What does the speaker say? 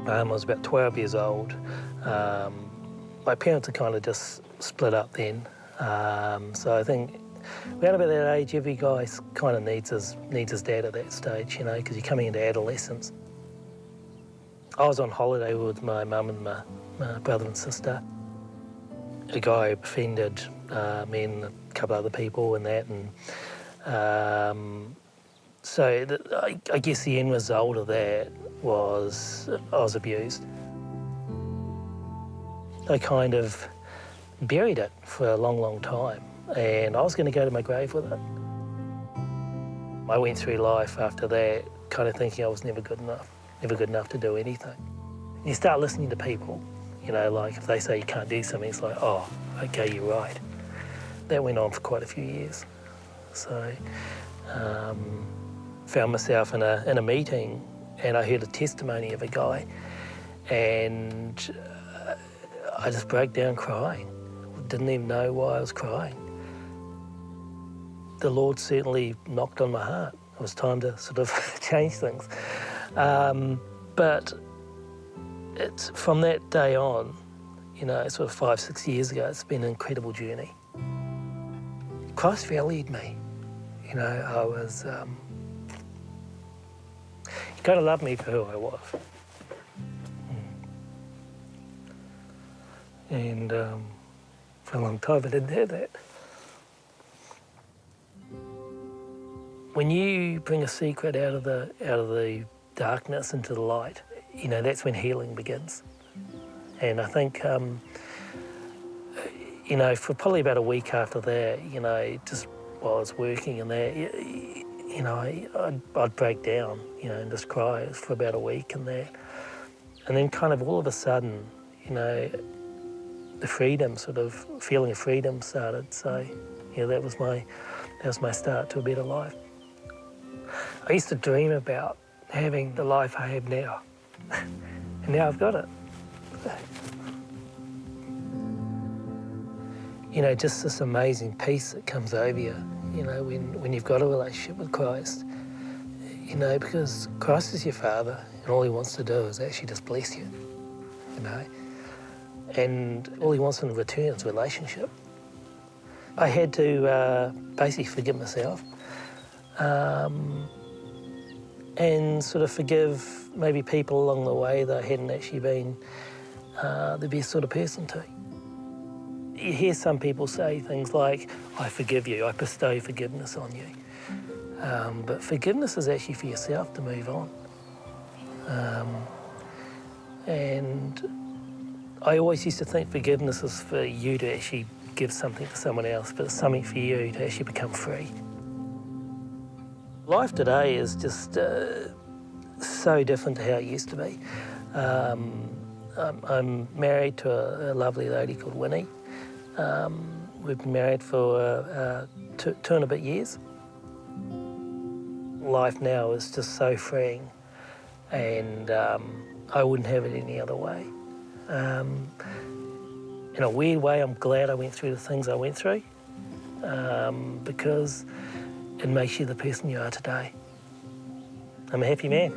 I was about 12 years old. My parents had kind of just split up then. So I think around about that age, every guy kind of needs his dad at that stage, you know, because you're coming into adolescence. I was on holiday with my mum and my brother and sister. A guy offended me and a couple other people and that, and so I guess the end result of that was I was abused. I kind of buried it for a long, long time, and I was going to go to my grave with it. I went through life after that kind of thinking I was never good enough to do anything. And you start listening to people, you know, like if they say you can't do something, it's like, oh, okay, you're right. That went on for quite a few years. So found myself in a meeting, and I heard a testimony of a guy, and I just broke down crying. Didn't even know why I was crying. The Lord certainly knocked on my heart. It was time to sort of change things. But it's from that day on, you know, sort of 5, 6 years ago, it's been an incredible journey. Christ valued me. You know, I was, he kind of loved me for who I was. And for a long time I didn't have that. When you bring a secret out of the darkness into the light, you know, that's when healing begins. And I think, you know, for probably about a week after that, you know, just while I was working and that, you know, I'd break down, you know, and just cry for about a week and that. And then kind of all of a sudden, you know, the freedom, sort of feeling of freedom started. So, yeah, that was my start to a better life. I used to dream about having the life I have now, and now I've got it. You know, just this amazing peace that comes over you, you know, when you've got a relationship with Christ, you know, because Christ is your Father, and all he wants to do is actually just bless you, you know. And all he wants in return is a relationship. I had to basically forgive myself and sort of forgive maybe people along the way that I hadn't actually been the best sort of person to. You hear some people say things like, I forgive you, I bestow forgiveness on you. But forgiveness is actually for yourself to move on. And I always used to think forgiveness is for you to actually give something to someone else, but it's something for you to actually become free. Life today is just so different to how it used to be. I'm married to a lovely lady called Winnie. We've been married for 2 and a bit years. Life now is just so freeing, and I wouldn't have it any other way. In a weird way, I'm glad I went through the things I went through because it makes you the person you are today. I'm a happy man.